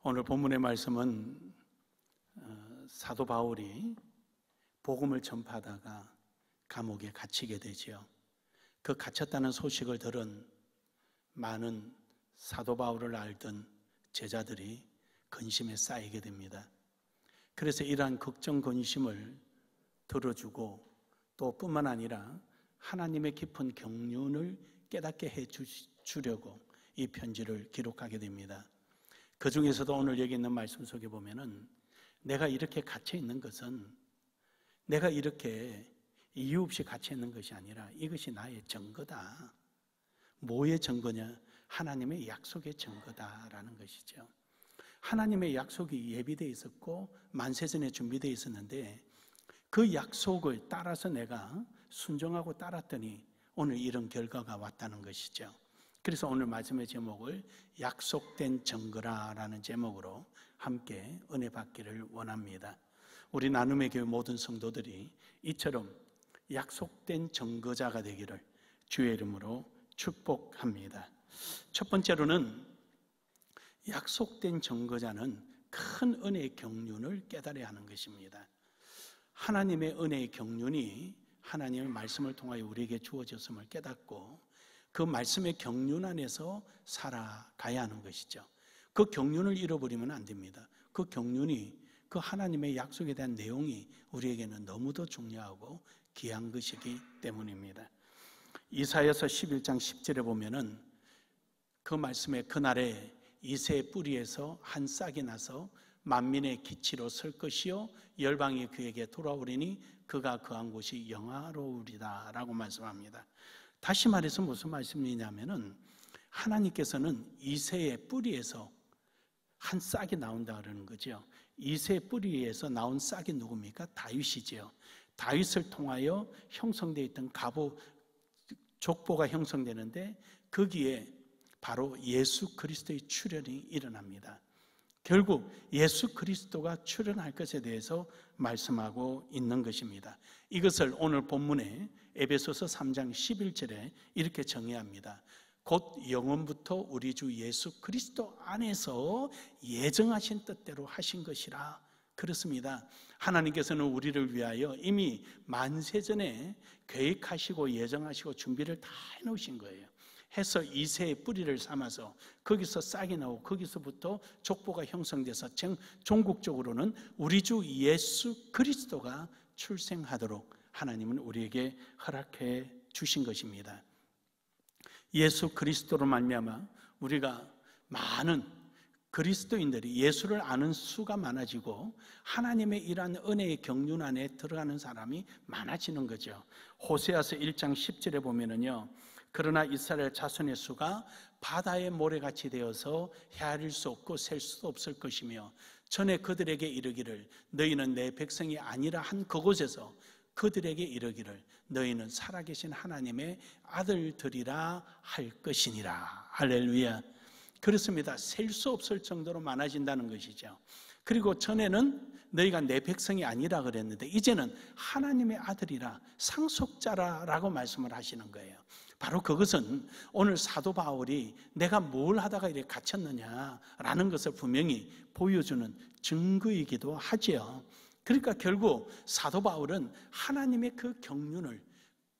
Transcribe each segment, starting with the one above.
오늘 본문의 말씀은 사도 바울이 복음을 전파하다가 감옥에 갇히게 되지요. 그 갇혔다는 소식을 들은 많은 사도 바울을 알던 제자들이 근심에 쌓이게 됩니다. 그래서 이러한 걱정 근심을 들어주고 또 뿐만 아니라 하나님의 깊은 경륜을 깨닫게 해주려고 이 편지를 기록하게 됩니다. 그 중에서도 오늘 여기 있는 말씀 속에 보면은 내가 이렇게 갇혀 있는 것은 내가 이렇게 이유 없이 갇혀 있는 것이 아니라 이것이 나의 증거다. 뭐의 증거냐? 하나님의 약속의 증거다라는 것이죠. 하나님의 약속이 예비되어 있었고 만세전에 준비되어 있었는데 그 약속을 따라서 내가 순종하고 따랐더니 오늘 이런 결과가 왔다는 것이죠. 그래서 오늘 말씀의 제목을 약속된 증거라라는 제목으로 함께 은혜 받기를 원합니다. 우리 나눔의 교회 모든 성도들이 이처럼 약속된 증거자가 되기를 주의 이름으로 축복합니다. 첫 번째로는 약속된 증거자는 큰 은혜의 경륜을 깨달아야 하는 것입니다. 하나님의 은혜의 경륜이 하나님의 말씀을 통하여 우리에게 주어졌음을 깨닫고 그 말씀의 경륜 안에서 살아가야 하는 것이죠. 그 경륜을 잃어버리면 안 됩니다. 그 경륜이 그 하나님의 약속에 대한 내용이 우리에게는 너무도 중요하고 귀한 것이기 때문입니다. 이사야서 11장 10절에 보면은 그 말씀에 그날에 이새의 뿌리에서 한 싹이 나서 만민의 기치로 설 것이요 열방이 그에게 돌아오리니 그가 거한 곳이 영화로우리다 라고 말씀합니다. 다시 말해서 무슨 말씀이냐면은 하나님께서는 이새의 뿌리에서 한 싹이 나온다 그러는 거죠. 이새의 뿌리에서 나온 싹이 누굽니까? 다윗이지요. 다윗을 통하여 형성되어 있던 가보 족보가 형성되는데 거기에 바로 예수 그리스도의 출현이 일어납니다. 결국 예수 그리스도가 출현할 것에 대해서 말씀하고 있는 것입니다. 이것을 오늘 본문에 에베소서 3장 11절에 이렇게 정의합니다. 곧 영원부터 우리 주 예수 그리스도 안에서 예정하신 뜻대로 하신 것이라. 그렇습니다. 하나님께서는 우리를 위하여 이미 만세전에 계획하시고 예정하시고 준비를 다 해놓으신 거예요. 해서 이새의 뿌리를 삼아서 거기서 싹이 나오고 거기서부터 족보가 형성돼서 종국적으로는 우리 주 예수 그리스도가 출생하도록 하나님은 우리에게 허락해 주신 것입니다. 예수 그리스도로 말미암아 우리가 많은 그리스도인들이 예수를 아는 수가 많아지고 하나님의 이러한 은혜의 경륜 안에 들어가는 사람이 많아지는 거죠. 호세아서 1장 10절에 보면은요, 그러나 이스라엘 자손의 수가 바다의 모래같이 되어서 헤아릴 수 없고 셀 수도 없을 것이며 전에 그들에게 이르기를 너희는 내 백성이 아니라 한 그곳에서 그들에게 이르기를 너희는 살아계신 하나님의 아들들이라 할 것이니라. 할렐루야. 그렇습니다. 셀 수 없을 정도로 많아진다는 것이죠. 그리고 전에는 너희가 내 백성이 아니라 그랬는데 이제는 하나님의 아들이라 상속자라고 말씀을 하시는 거예요. 바로 그것은 오늘 사도 바울이 내가 뭘 하다가 이렇게 갇혔느냐라는 것을 분명히 보여주는 증거이기도 하죠. 그러니까 결국 사도 바울은 하나님의 그 경륜을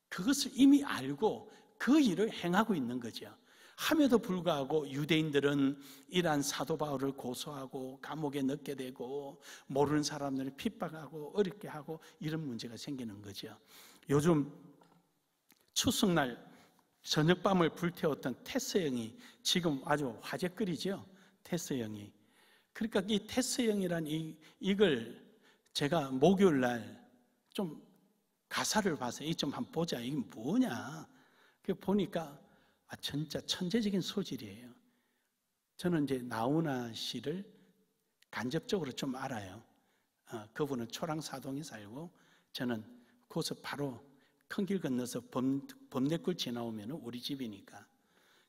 그것을 이미 알고 그 일을 행하고 있는 거죠. 함에도 불구하고 유대인들은 이러한 사도 바울을 고소하고 감옥에 넣게 되고 모르는 사람들을 핍박하고 어렵게 하고 이런 문제가 생기는 거죠. 요즘 추석날 저녁밤을 불태웠던 테스형이 지금 아주 화제거리죠. 테스형이. 그러니까 이 테스형이란 이걸 제가 목요일날 좀 가사를 봐서 이 좀 한번 보자. 이게 뭐냐. 보니까 진짜 천재적인 소질이에요. 저는 이제 나훈아 씨를 간접적으로 좀 알아요. 그분은 초랑사동에 살고 저는 거기서 바로 큰 길 건너서 범내굴 지나오면 우리 집이니까.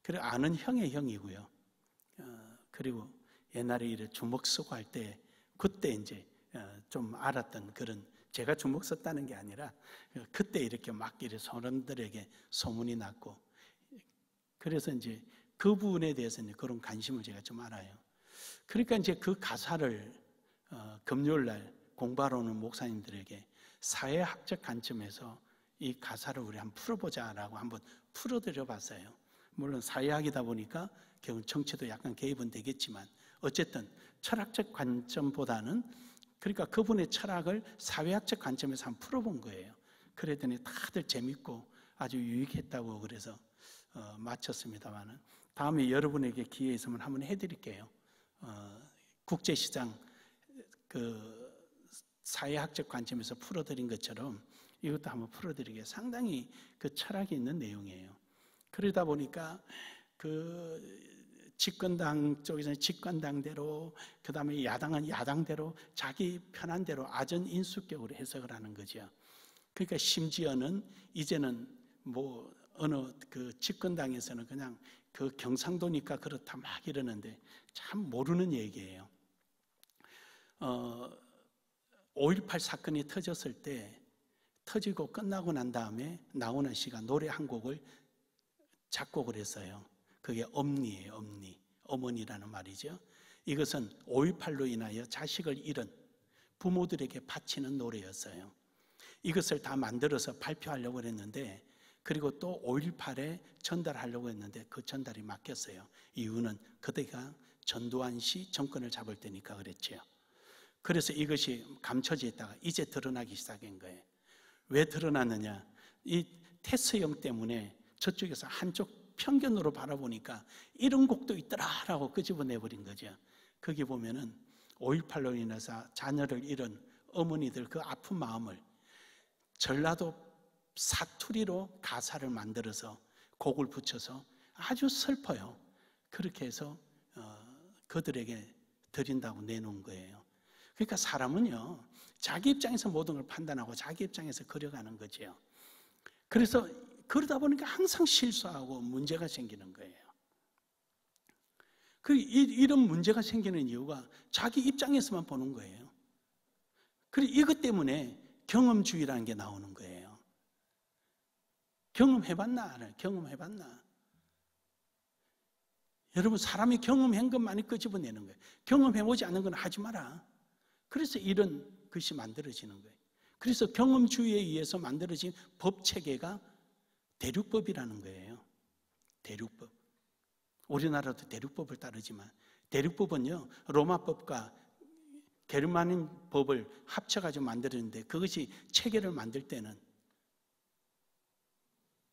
그리고 아는 형의 형이고요. 그리고 옛날에 이래 주먹 쓰고 할 때 그때 이제 좀 알았던 그런, 제가 주먹 썼다는 게 아니라 그때 이렇게 막 이래 사람들에게 소문이 났고, 그래서 이제 그분에 대해서 이제 그런 관심을 제가 좀 알아요. 그러니까 이제 그 가사를 금요일 날 공부하러 오는 목사님들에게 사회학적 관점에서 이 가사를 우리 한번 풀어보자라고 한번 풀어드려 봤어요. 물론 사회학이다 보니까 결국 정치도 약간 개입은 되겠지만 어쨌든 철학적 관점보다는 그러니까 그분의 철학을 사회학적 관점에서 한번 풀어본 거예요. 그랬더니 다들 재밌고 아주 유익했다고 그래서 마쳤습니다만은 다음에 여러분에게 기회 있으면 한번 해드릴게요. 국제시장 그 사회학적 관점에서 풀어드린 것처럼 이것도 한번 풀어드리게 상당히 그 철학이 있는 내용이에요. 그러다 보니까 그 집권당 쪽에서는 집권당대로 그 다음에 야당은 야당대로 자기 편한 대로 아전인수격으로 해석을 하는 거죠. 그러니까 심지어는 이제는 뭐 어느 그 집권당에서는 그냥 그 경상도니까 그렇다 막 이러는데 참 모르는 얘기예요. 5.18 사건이 터졌을 때 터지고 끝나고 난 다음에 나훈아 씨가 노래 한 곡을 작곡을 했어요. 그게 엄니예요. 엄니. 어머니라는 말이죠. 이것은 5.18로 인하여 자식을 잃은 부모들에게 바치는 노래였어요. 이것을 다 만들어서 발표하려고 했는데 그리고 또 5.18에 전달하려고 했는데 그 전달이 막혔어요. 이유는 그때가 전두환 씨 정권을 잡을 때니까 그랬죠. 그래서 이것이 감춰져 있다가 이제 드러나기 시작한 거예요. 왜 드러났느냐? 이 테스형 때문에 저쪽에서 한쪽 편견으로 바라보니까 이런 곡도 있더라라고 끄집어내버린 거죠. 거기 보면은 5.18로 인해서 자녀를 잃은 어머니들 그 아픈 마음을 전라도 사투리로 가사를 만들어서 곡을 붙여서 아주 슬퍼요. 그렇게 해서 그들에게 드린다고 내놓은 거예요. 그러니까 사람은요 자기 입장에서 모든 걸 판단하고 자기 입장에서 그려가는 거죠. 그래서 그러다 보니까 항상 실수하고 문제가 생기는 거예요. 이런 문제가 생기는 이유가 자기 입장에서만 보는 거예요. 그리고 이것 때문에 경험주의라는 게 나오는 거예요. 경험해봤나? 경험해봤나? 여러분 사람이 경험한 것만이 끄집어내는 거예요. 경험해보지 않은 건 하지 마라. 그래서 이런 것이 만들어지는 거예요. 그래서 경험주의에 의해서 만들어진 법체계가 대륙법이라는 거예요. 대륙법. 우리나라도 대륙법을 따르지만 대륙법은요 로마법과 게르만인 법을 합쳐가지고 만들었는데 그것이 체계를 만들 때는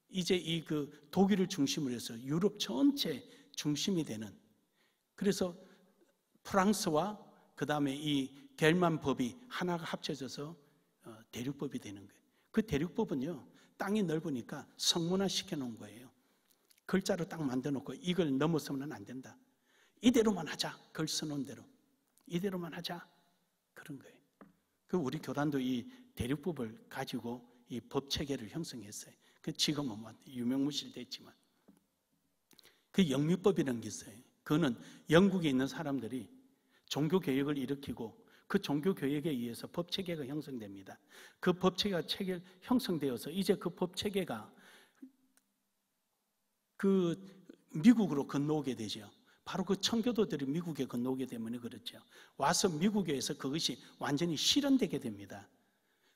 이제 이 그 독일을 중심으로 해서 유럽 전체 중심이 되는 그래서 프랑스와 그 다음에 이 게르만 법이 하나가 합쳐져서 대륙법이 되는 거예요. 그 대륙법은요 땅이 넓으니까 성문화 시켜놓은 거예요. 글자로 딱 만들어놓고 이걸 넘어서면 안 된다. 이대로만 하자. 글 써놓은 대로. 이대로만 하자. 그런 거예요. 우리 교단도 이 대륙법을 가지고 이 법체계를 형성했어요. 지금은 유명무실됐지만 그 영미법이라는 게 있어요. 그거는 영국에 있는 사람들이 종교개혁을 일으키고 그 종교개혁에 의해서 법체계가 형성됩니다. 그 법체계가 형성되어서 이제 그 법체계가 그 미국으로 건너오게 되죠. 바로 그 청교도들이 미국에 건너오게 되면 그렇죠. 와서 미국에서 그것이 완전히 실현되게 됩니다.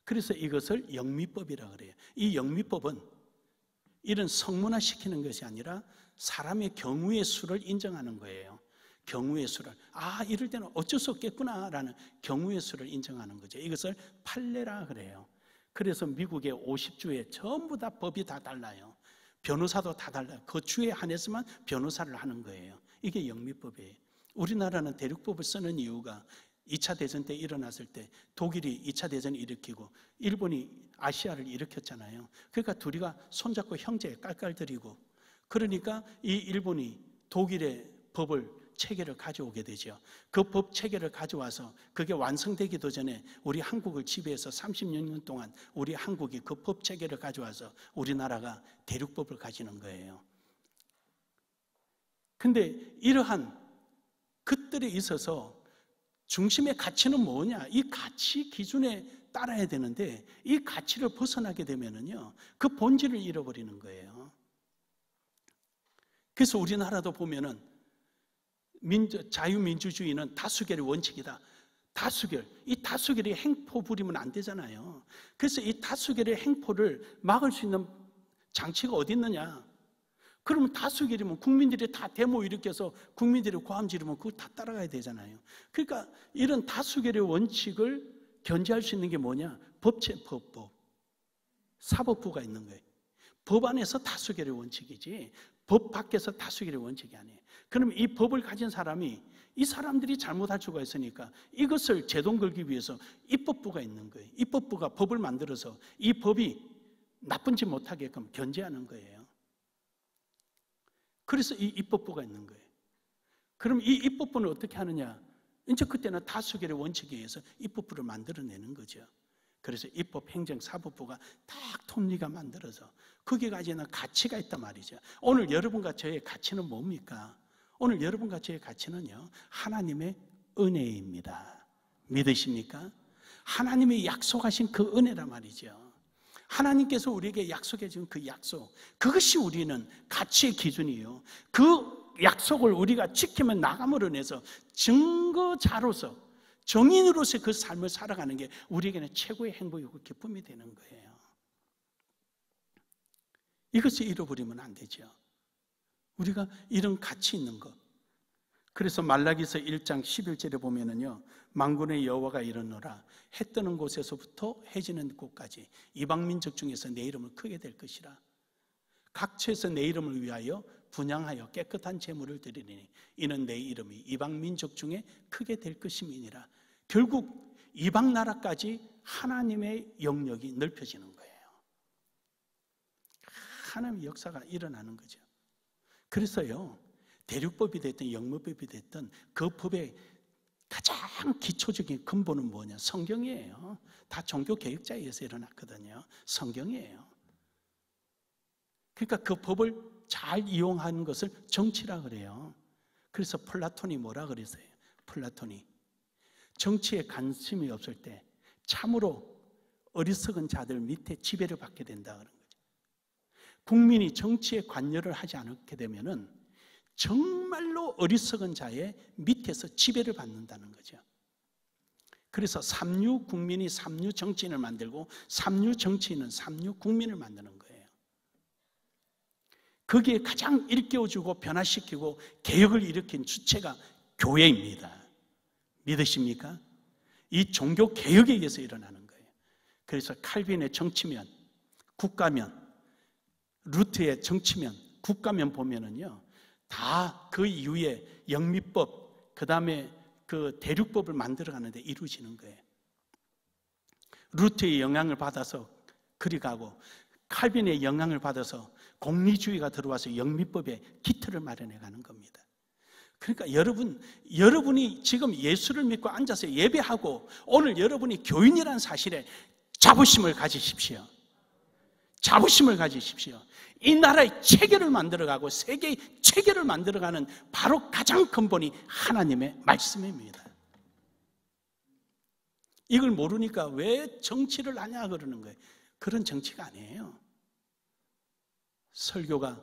그래서 이것을 영미법이라고 그래요. 이 영미법은 이런 성문화시키는 것이 아니라 사람의 경우의 수를 인정하는 거예요. 경우의 수를 이럴 때는 어쩔 수 없겠구나라는 경우의 수를 인정하는 거죠. 이것을 판례라 그래요. 그래서 미국의 50주에 전부 다 법이 다 달라요. 변호사도 다 달라요. 그 주에 한해서만 변호사를 하는 거예요. 이게 영미법이에요. 우리나라는 대륙법을 쓰는 이유가 2차 대전 때 일어났을 때 독일이 2차 대전을 일으키고 일본이 아시아를 일으켰잖아요. 그러니까 둘이가 손잡고 형제 깔깔거리고 그러니까 이 일본이 독일의 법을 체계를 가져오게 되죠. 그 법 체계를 가져와서 그게 완성되기도 전에 우리 한국을 지배해서 36년 동안 우리 한국이 그 법 체계를 가져와서 우리나라가 대륙법을 가지는 거예요. 근데 이러한 것들에 있어서 중심의 가치는 뭐냐? 이 가치 기준에 따라야 되는데 이 가치를 벗어나게 되면은요 그 본질을 잃어버리는 거예요. 그래서 우리나라도 보면은 자유민주주의는 다수결의 원칙이다. 다수결, 이 다수결이 행포 부리면 안 되잖아요. 그래서 이 다수결의 행포를 막을 수 있는 장치가 어디 있느냐? 그러면 다수결이면 국민들이 다 데모 일으켜서 국민들이 고함 지르면 그거 다 따라가야 되잖아요. 그러니까 이런 다수결의 원칙을 견제할 수 있는 게 뭐냐? 법제법, 사법부가 있는 거예요. 법 안에서 다수결의 원칙이지 법 밖에서 다수결의 원칙이 아니에요. 그러면 이 법을 가진 사람이 이 사람들이 잘못할 수가 있으니까 이것을 제동 걸기 위해서 입법부가 있는 거예요. 입법부가 법을 만들어서 이 법이 나쁜 짓 못하게끔 견제하는 거예요. 그래서 이 입법부가 있는 거예요. 그럼 이 입법부는 어떻게 하느냐? 이제 그때는 다수결의 원칙에 의해서 입법부를 만들어내는 거죠. 그래서 입법, 행정, 사법부가 딱 톱니가 만들어서 거기에 가지는 가치가 있단 말이죠. 오늘 여러분과 저의 가치는 뭡니까? 오늘 여러분과 저의 가치는요, 하나님의 은혜입니다. 믿으십니까? 하나님이 약속하신 그 은혜란 말이죠. 하나님께서 우리에게 약속해 준 그 약속, 그것이 우리는 가치의 기준이에요. 그 약속을 우리가 지키면 나감으로 인해서 증거자로서, 정인으로서 그 삶을 살아가는 게 우리에게는 최고의 행복이고 기쁨이 되는 거예요. 이것을 잃어버리면 안 되죠. 우리가 이런 가치 있는 것. 그래서 말라기서 1장 11절에 보면은요, 만군의 여호와가 이르노라, 해 뜨는 곳에서부터 해 지는 곳까지 이방 민족 중에서 내 이름을 크게 될 것이라. 각처에서 내 이름을 위하여 분향하여 깨끗한 제물을 드리니 이는 내 이름이 이방 민족 중에 크게 될 것임이니라. 결국 이방 나라까지 하나님의 영역이 넓혀지는 거예요. 하나님의 역사가 일어나는 거죠. 그래서요, 대륙법이 됐든 영문법이 됐든 그 법의 가장 기초적인 근본은 뭐냐? 성경이에요. 다 종교 개혁자에 의해서 일어났거든요. 성경이에요. 그러니까 그 법을 잘 이용하는 것을 정치라 그래요. 그래서 플라톤이 뭐라 그랬어요? 플라톤이 정치에 관심이 없을 때 참으로 어리석은 자들 밑에 지배를 받게 된다 그런 거죠. 국민이 정치에 관여를 하지 않게 되면은 정말로 어리석은 자의 밑에서 지배를 받는다는 거죠. 그래서 삼류 국민이 삼류 정치인을 만들고 삼류 정치인은 삼류 국민을 만드는 거예요. 거기에 가장 일깨워주고 변화시키고 개혁을 일으킨 주체가 교회입니다. 믿으십니까? 이 종교 개혁에 의해서 일어나는 거예요. 그래서 칼빈의 정치면, 국가면, 루트의 정치면, 국가면 보면은요, 다 그 이후에 영미법, 그 다음에 그 대륙법을 만들어가는데 이루어지는 거예요. 루트의 영향을 받아서 그리 가고, 칼빈의 영향을 받아서 공리주의가 들어와서 영미법의 기틀을 마련해 가는 겁니다. 그러니까 여러분이 지금 예수를 믿고 앉아서 예배하고 오늘 여러분이 교인이라는 사실에 자부심을 가지십시오. 자부심을 가지십시오. 이 나라의 체계를 만들어가고 세계의 체계를 만들어가는 바로 가장 근본이 하나님의 말씀입니다. 이걸 모르니까 왜 정치를 하냐 그러는 거예요. 그런 정치가 아니에요. 설교가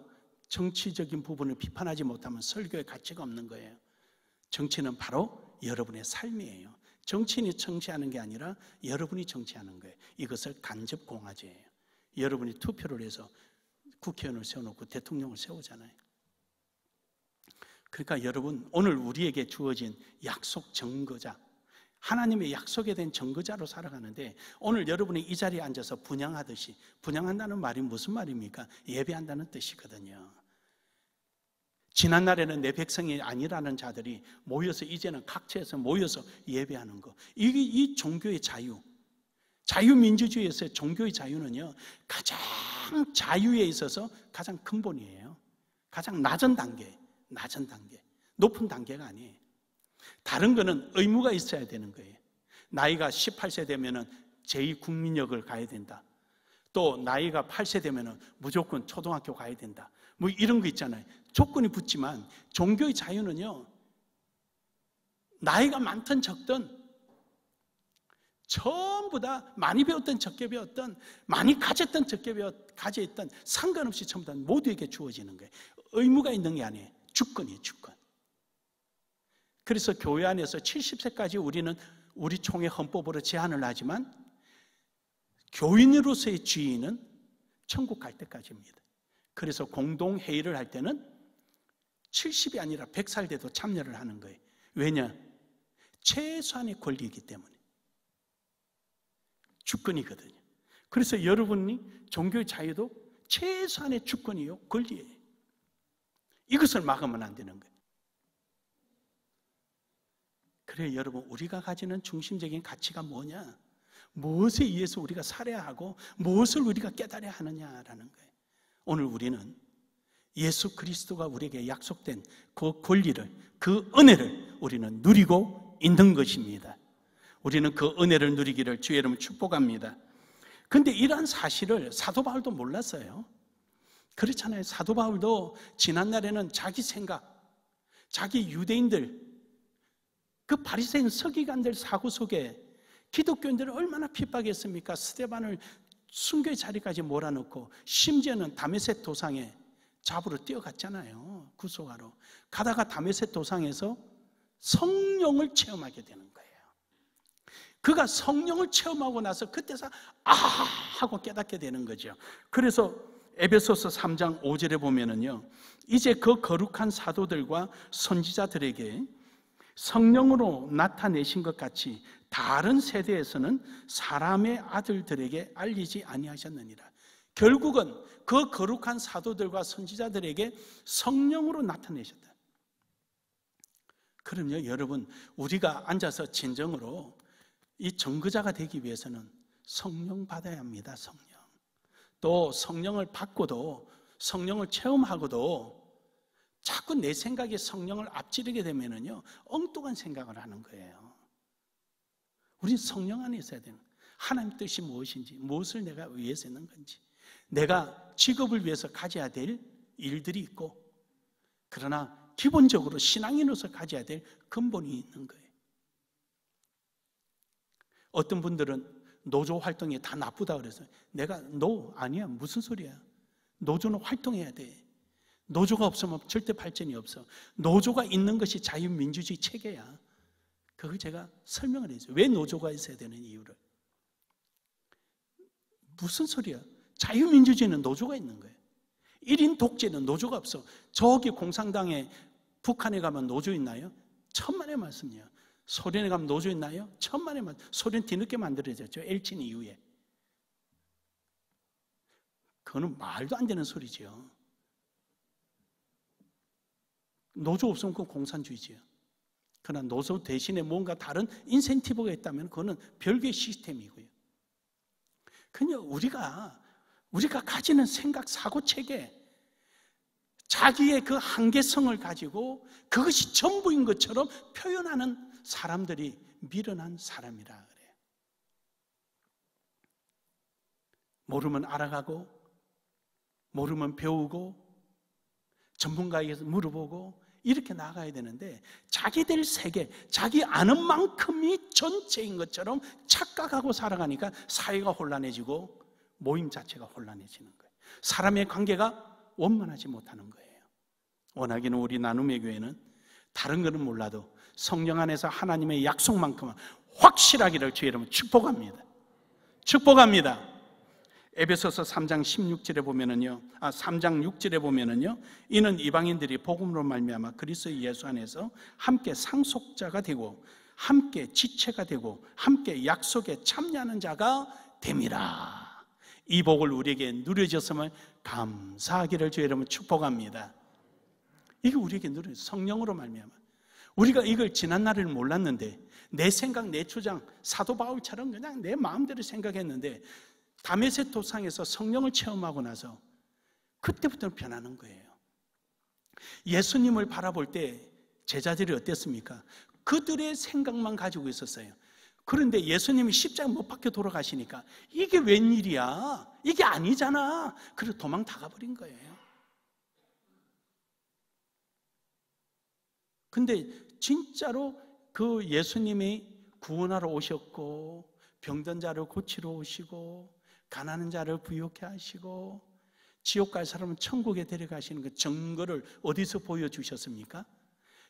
정치적인 부분을 비판하지 못하면 설교의 가치가 없는 거예요. 정치는 바로 여러분의 삶이에요. 정치인이 정치하는 게 아니라 여러분이 정치하는 거예요. 이것을 간접공화제예요. 여러분이 투표를 해서 국회의원을 세워놓고 대통령을 세우잖아요. 그러니까 여러분, 오늘 우리에게 주어진 약속 증거자, 하나님의 약속에 대한 증거자로 살아가는데 오늘 여러분이 이 자리에 앉아서 분향하듯이, 분향한다는 말이 무슨 말입니까? 예배한다는 뜻이거든요. 지난날에는 내 백성이 아니라는 자들이 모여서 이제는 각처에서 모여서 예배하는 거, 이게 이 종교의 자유, 자유민주주의에서의 종교의 자유는요, 가장 자유에 있어서 가장 근본이에요. 가장 낮은 단계, 높은 단계가 아니에요. 다른 거는 의무가 있어야 되는 거예요. 나이가 18세 되면은 제2국민역을 가야 된다. 또 나이가 8세 되면은 무조건 초등학교 가야 된다. 뭐 이런 거 있잖아요. 조건이 붙지만 종교의 자유는요, 나이가 많든 적든 전부 다 많이 배웠든 적게 배웠든 많이 가졌든 적게 가졌든 상관없이 전부 다 모두에게 주어지는 거예요. 의무가 있는 게 아니에요. 주권이에요, 주권. 그래서 교회 안에서 70세까지 우리는 우리 총회 헌법으로 제한을 하지만 교인으로서의 지위는 천국 갈 때까지입니다. 그래서 공동회의를 할 때는 70이 아니라 100살 돼도 참여를 하는 거예요. 왜냐? 최소한의 권리이기 때문에. 주권이거든요. 그래서 여러분이 종교의 자유도 최소한의 주권이요, 권리예요. 이것을 막으면 안 되는 거예요. 그래 여러분, 우리가 가지는 중심적인 가치가 뭐냐? 무엇에 의해서 우리가 살아야 하고 무엇을 우리가 깨달아야 하느냐라는 거예요. 오늘 우리는 예수 그리스도가 우리에게 약속된 그 권리를, 그 은혜를 우리는 누리고 있는 것입니다. 우리는 그 은혜를 누리기를 주의 이름으로 축복합니다. 그런데 이러한 사실을 사도 바울도 몰랐어요. 그렇잖아요. 사도 바울도 지난날에는 자기 생각, 자기 유대인들, 그 바리새인 서기관들 사고 속에 기독교인들을 얼마나 핍박했습니까? 스데반을 순교의 자리까지 몰아넣고 심지어는 다메섹 도상에 잡으러 뛰어갔잖아요. 구속하러. 가다가 다메섹 도상에서 성령을 체험하게 되는 거예요. 그가 성령을 체험하고 나서 그때서 하고 깨닫게 되는 거죠. 그래서 에베소서 3장 5절에 보면은요, 이제 그 거룩한 사도들과 선지자들에게 성령으로 나타내신 것 같이 다른 세대에서는 사람의 아들들에게 알리지 아니하셨느니라. 결국은 그 거룩한 사도들과 선지자들에게 성령으로 나타내셨다. 그럼요, 여러분, 우리가 앉아서 진정으로 이 정거자가 되기 위해서는 성령 받아야 합니다. 성령. 또 성령을 받고도, 성령을 체험하고도 자꾸 내 생각에 성령을 앞지르게 되면은요, 엉뚱한 생각을 하는 거예요. 우리 성령 안에 있어야 되는, 하나님 뜻이 무엇인지, 무엇을 내가 위해서 했는 건지, 내가 직업을 위해서 가져야 될 일들이 있고, 그러나 기본적으로 신앙인으로서 가져야 될 근본이 있는 거예요. 어떤 분들은 노조 활동이 다 나쁘다 그래서 내가 아니야, 무슨 소리야. 노조는 활동해야 돼. 노조가 없으면 절대 발전이 없어. 노조가 있는 것이 자유민주주의 체계야. 그걸 제가 설명을 했어요. 왜 노조가 있어야 되는 이유를. 무슨 소리야. 자유민주주의는 노조가 있는 거예요. 1인 독재는 노조가 없어. 저기 공산당에, 북한에 가면 노조 있나요? 천만의 말씀이에요. 소련에 가면 노조 있나요? 천만의 말씀. 소련 뒤늦게 만들어졌죠. 엘친 이후에. 그거는 말도 안 되는 소리죠. 노조 없으면 그건 공산주의지요. 그러나 노조 대신에 뭔가 다른 인센티브가 있다면 그거는 별개의 시스템이고요. 그냥 우리가 가지는 생각, 사고 체계, 자기의 그 한계성을 가지고 그것이 전부인 것처럼 표현하는 사람들이 미련한 사람이라 그래요. 모르면 알아가고, 모르면 배우고, 전문가에게서 물어보고 이렇게 나가야 되는데, 자기들 세계, 자기 아는 만큼이 전체인 것처럼 착각하고 살아가니까 사회가 혼란해지고 모임 자체가 혼란해지는 거예요. 사람의 관계가 원만하지 못하는 거예요. 원하기는 우리 나눔의 교회는 다른 것은 몰라도 성령 안에서 하나님의 약속만큼은 확실하기를 주의 이름으로 축복합니다. 축복합니다. 에베소서 3장 16절에 보면은요, 3장 6절에 보면은요, 이는 이방인들이 복음으로 말미암아 그리스도 예수 안에서 함께 상속자가 되고 함께 지체가 되고 함께 약속에 참여하는 자가 됨이라. 이 복을 우리에게 누려졌음을 감사하기를 주의 이름으로 축복합니다. 이게 우리에게 누려진 성령으로 말미암아. 우리가 이걸 지난날을 몰랐는데 내 생각, 내 주장, 사도 바울처럼 그냥 내 마음대로 생각했는데 다메섹 도상에서 성령을 체험하고 나서 그때부터 변하는 거예요. 예수님을 바라볼 때 제자들이 어땠습니까? 그들의 생각만 가지고 있었어요. 그런데 예수님이 십자가 못 박혀 돌아가시니까 이게 웬일이야? 이게 아니잖아. 그래서 도망 다 가버린 거예요. 근데 진짜로 그 예수님이 구원하러 오셨고 병든 자를 고치러 오시고 가난한 자를 부유케 하시고 지옥 갈 사람은 천국에 데려가시는 그 증거를 어디서 보여주셨습니까?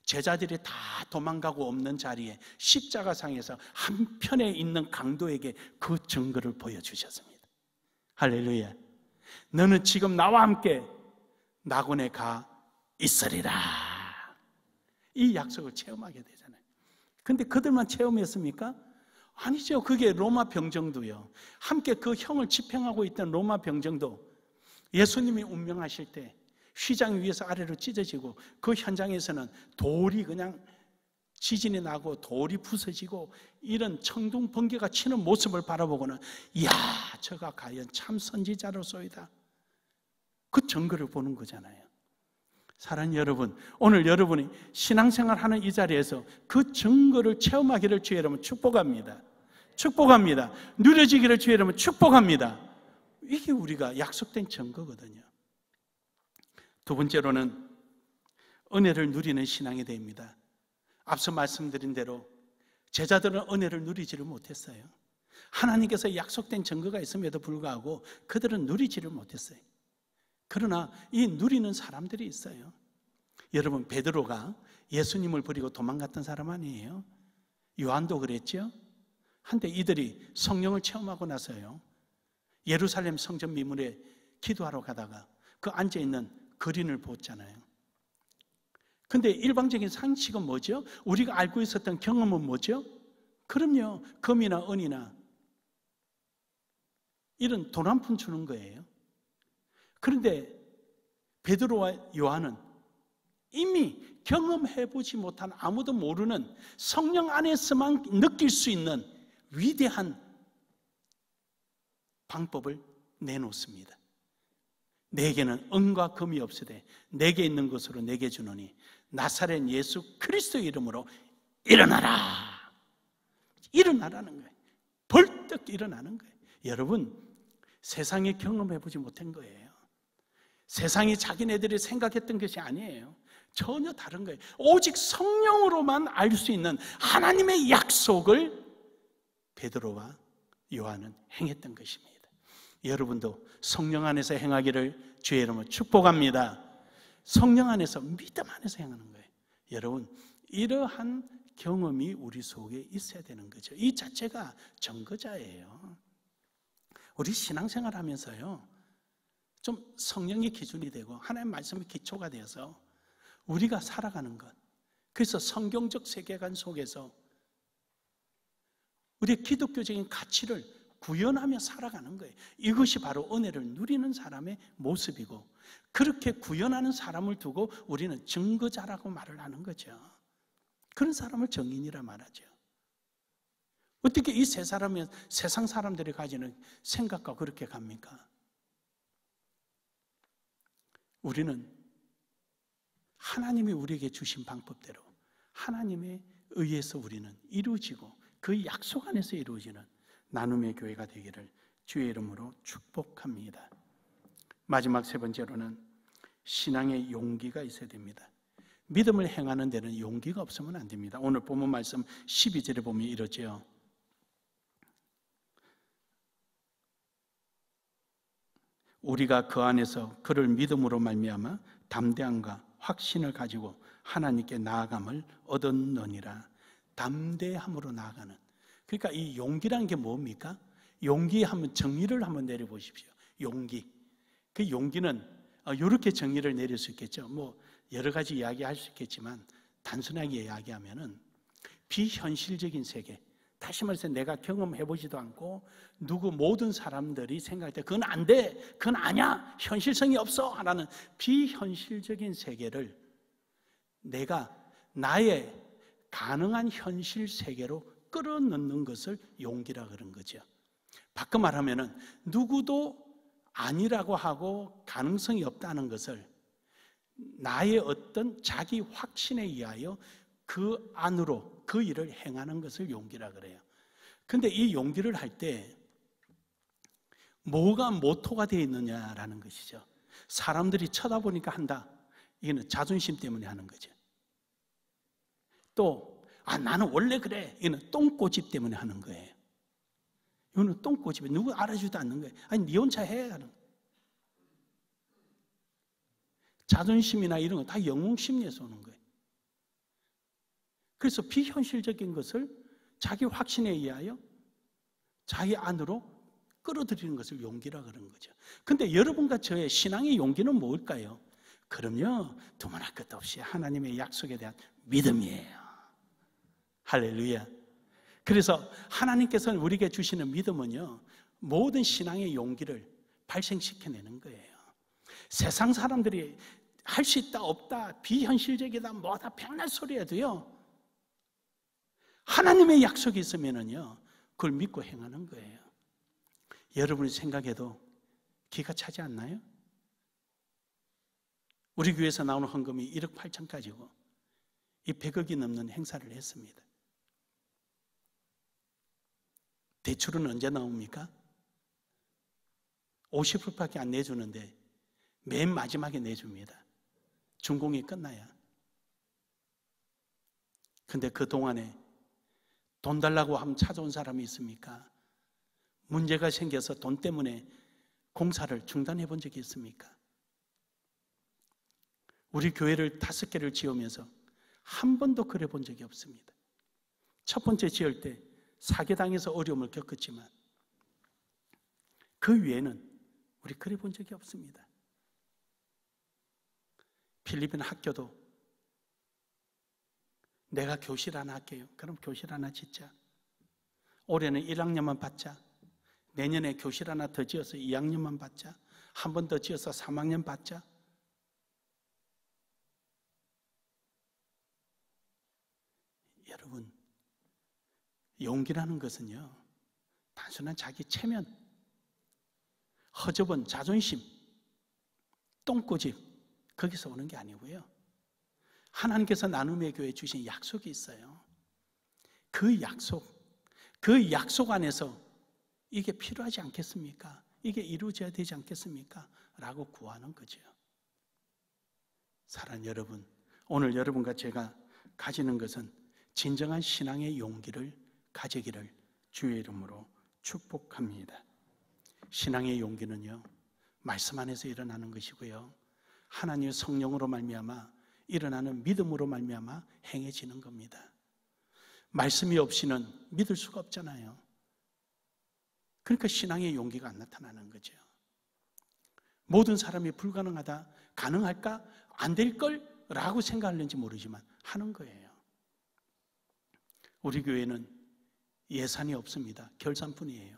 제자들이 다 도망가고 없는 자리에 십자가상에서 한편에 있는 강도에게 그 증거를 보여주셨습니다. 할렐루야. 너는 지금 나와 함께 낙원에 가 있으리라. 이 약속을 체험하게 되잖아요. 근데 그들만 체험했습니까? 아니죠. 그게 로마 병정도요. 함께 그 형을 집행하고 있던 로마 병정도 예수님이 운명하실 때 휘장 위에서 아래로 찢어지고 그 현장에서는 돌이 그냥 지진이 나고 돌이 부서지고 이런 청둥 번개가 치는 모습을 바라보고는 이야, 저가 과연 참 선지자로소이다. 그 증거를 보는 거잖아요. 사랑하는 여러분, 오늘 여러분이 신앙생활하는 이 자리에서 그 증거를 체험하기를 주의 이름으로 축복합니다. 축복합니다. 누려지기를 주의 이름으로 축복합니다. 이게 우리가 약속된 증거거든요. 두 번째로는 은혜를 누리는 신앙이 됩니다. 앞서 말씀드린 대로 제자들은 은혜를 누리지를 못했어요. 하나님께서 약속된 증거가 있음에도 불구하고 그들은 누리지를 못했어요. 그러나 이 누리는 사람들이 있어요. 여러분, 베드로가 예수님을 버리고 도망갔던 사람 아니에요? 요한도 그랬죠? 한때 이들이 성령을 체험하고 나서요, 예루살렘 성전 미문에 기도하러 가다가 그 앉아있는 거린을 보았잖아요. 근데 일방적인 상식은 뭐죠? 우리가 알고 있었던 경험은 뭐죠? 그럼요, 금이나 은이나 이런 돈 한 푼 주는 거예요. 그런데 베드로와 요한은 이미 경험해보지 못한, 아무도 모르는 성령 안에서만 느낄 수 있는 위대한 방법을 내놓습니다. 내게는 은과 금이 없으되 내게 있는 것으로 내게 주노니 나사렛 예수 그리스도의 이름으로 일어나라. 일어나라는 거예요. 벌떡 일어나는 거예요. 여러분, 세상에 경험해보지 못한 거예요. 세상이 자기네들이 생각했던 것이 아니에요. 전혀 다른 거예요. 오직 성령으로만 알 수 있는 하나님의 약속을 베드로와 요한은 행했던 것입니다. 여러분도 성령 안에서 행하기를 주의 이름으로 축복합니다. 성령 안에서, 믿음 안에서 행하는 거예요. 여러분, 이러한 경험이 우리 속에 있어야 되는 거죠. 이 자체가 증거자예요. 우리 신앙생활 하면서요, 좀 성령의 기준이 되고 하나님의 말씀의 기초가 되어서 우리가 살아가는 것, 그래서 성경적 세계관 속에서 우리의 기독교적인 가치를 구현하며 살아가는 거예요. 이것이 바로 은혜를 누리는 사람의 모습이고, 그렇게 구현하는 사람을 두고 우리는 증거자라고 말을 하는 거죠. 그런 사람을 정인이라 말하죠. 어떻게 이 세 사람이 세상 사람들이 가지는 생각과 그렇게 갑니까? 우리는 하나님이 우리에게 주신 방법대로 하나님에 의해서 우리는 이루어지고 그 약속 안에서 이루어지는 나눔의 교회가 되기를 주의 이름으로 축복합니다. 마지막 세 번째로는 신앙의 용기가 있어야 됩니다. 믿음을 행하는 데는 용기가 없으면 안 됩니다. 오늘 본문 말씀 12절에 보면 이러죠. 우리가 그 안에서 그를 믿음으로 말미암아 담대함과 확신을 가지고 하나님께 나아감을 얻었느니라. 담대함으로 나아가는, 그러니까 이 용기라는 게 뭡니까? 용기 한번 정의를 한번 내려보십시오. 용기, 그 용기는 이렇게 정의를 내릴 수 있겠죠. 뭐 여러 가지 이야기할 수 있겠지만 단순하게 이야기하면은 비현실적인 세계, 다시 말해서 내가 경험해보지도 않고 누구 모든 사람들이 생각할 때 그건 안 돼, 그건 아니야, 현실성이 없어 하는 비현실적인 세계를 내가 나의 가능한 현실 세계로 끌어넣는 것을 용기라 그런 거죠. 바꿔 말하면은 누구도 아니라고 하고 가능성이 없다는 것을 나의 어떤 자기 확신에 의하여 그 안으로 그 일을 행하는 것을 용기라 그래요. 근데 이 용기를 할 때 뭐가 모토가 되어 있느냐라는 것이죠. 사람들이 쳐다보니까 한다, 이거는 자존심 때문에 하는 거죠. 또 나는 원래 그래, 이거는 똥꼬집 때문에 하는 거예요. 이거는 똥꼬집에 누구 알아주지도 않는 거예요. 아니 네 혼자 해 하는 거예요. 자존심이나 이런 거 다 영웅 심리에서 오는 거예요. 그래서 비현실적인 것을 자기 확신에 의하여 자기 안으로 끌어들이는 것을 용기라 그런 거죠. 근데 여러분과 저의 신앙의 용기는 뭘까요? 그럼요, 두말할 것도 없이 하나님의 약속에 대한 믿음이에요. 할렐루야. 그래서 하나님께서는 우리에게 주시는 믿음은요, 모든 신앙의 용기를 발생시켜내는 거예요. 세상 사람들이 할 수 있다 없다 비현실적이다 뭐다 백날 소리 해도요, 하나님의 약속이 있으면은요 그걸 믿고 행하는 거예요. 여러분이 생각해도 기가 차지 않나요? 우리 교회에서 나오는 헌금이 1억 8천 가지고 이 100억이 넘는 행사를 했습니다. 대출은 언제 나옵니까? 50%밖에 안 내주는데 맨 마지막에 내줍니다. 준공이 끝나야. 근데 그동안에 돈 달라고 하면 찾아온 사람이 있습니까? 문제가 생겨서 돈 때문에 공사를 중단해 본 적이 있습니까? 우리 교회를 5개를 지으면서 한 번도 그래 본 적이 없습니다. 첫 번째 지을 때 사계당에서 어려움을 겪었지만 그 위에는 우리 그래 본 적이 없습니다. 필리핀 학교도 내가 교실 하나 할게요. 그럼 교실 하나 짓자. 올해는 1학년만 받자. 내년에 교실 하나 더 지어서 2학년만 받자. 한 번 더 지어서 3학년 받자. 여러분, 용기라는 것은요, 단순한 자기 체면, 허접은 자존심, 똥꼬집, 거기서 오는 게 아니고요. 하나님께서 나눔의 교회에 주신 약속이 있어요. 그 약속 안에서 이게 필요하지 않겠습니까? 이게 이루어져야 되지 않겠습니까? 라고 구하는 거죠. 사랑하는 여러분, 오늘 여러분과 제가 가지는 것은 진정한 신앙의 용기를 가지기를 주의 이름으로 축복합니다. 신앙의 용기는요, 말씀 안에서 일어나는 것이고요, 하나님의 성령으로 말미암아 일어나는 믿음으로 말미암아 행해지는 겁니다. 말씀이 없이는 믿을 수가 없잖아요. 그러니까 신앙의 용기가 안 나타나는 거죠. 모든 사람이 불가능하다, 가능할까, 안 될걸? 라고 생각하는지 모르지만 하는 거예요. 우리 교회는 예산이 없습니다. 결산뿐이에요.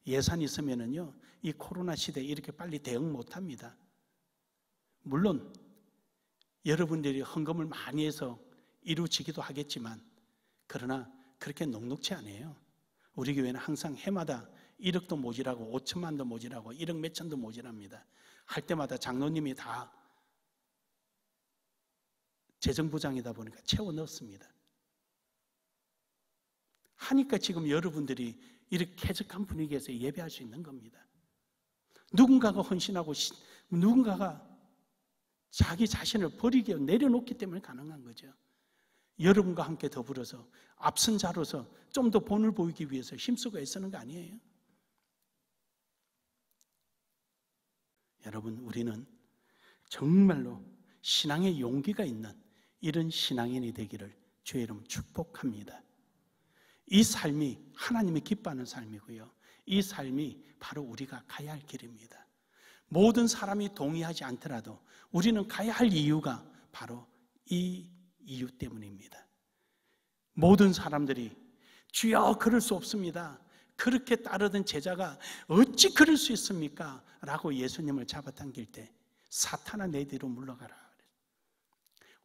예산이 있으면은요, 이 코로나 시대에 이렇게 빨리 대응 못 합니다. 물론 여러분들이 헌금을 많이 해서 이루어지기도 하겠지만, 그러나 그렇게 넉넉치 않아요. 우리 교회는 항상 해마다 1억도 모자라고 5천만도 모자라고 1억 몇천도 모자랍니다. 할 때마다 장로님이 다 재정부장이다 보니까 채워 넣습니다. 하니까 지금 여러분들이 이렇게 쾌적한 분위기에서 예배할 수 있는 겁니다. 누군가가 헌신하고 누군가가 자기 자신을 버리게 내려놓기 때문에 가능한 거죠. 여러분과 함께 더불어서 앞선 자로서 좀 더 본을 보이기 위해서 힘쓰고 애쓰는 거 아니에요? 여러분, 우리는 정말로 신앙의 용기가 있는 이런 신앙인이 되기를 주의 이름 축복합니다. 이 삶이 하나님이 기뻐하는 삶이고요, 이 삶이 바로 우리가 가야 할 길입니다. 모든 사람이 동의하지 않더라도 우리는 가야 할 이유가 바로 이 이유 때문입니다. 모든 사람들이 주여 그럴 수 없습니다, 그렇게 따르던 제자가 어찌 그럴 수 있습니까? 라고 예수님을 잡아당길 때 사탄아 내 뒤로 물러가라.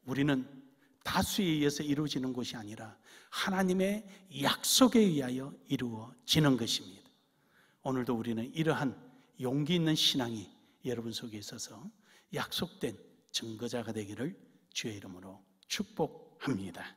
우리는 다수에 의해서 이루어지는 것이 아니라 하나님의 약속에 의하여 이루어지는 것입니다. 오늘도 우리는 이러한 용기 있는 신앙이 여러분 속에 있어서 약속된 증거자가 되기를 주의 이름으로 축복합니다.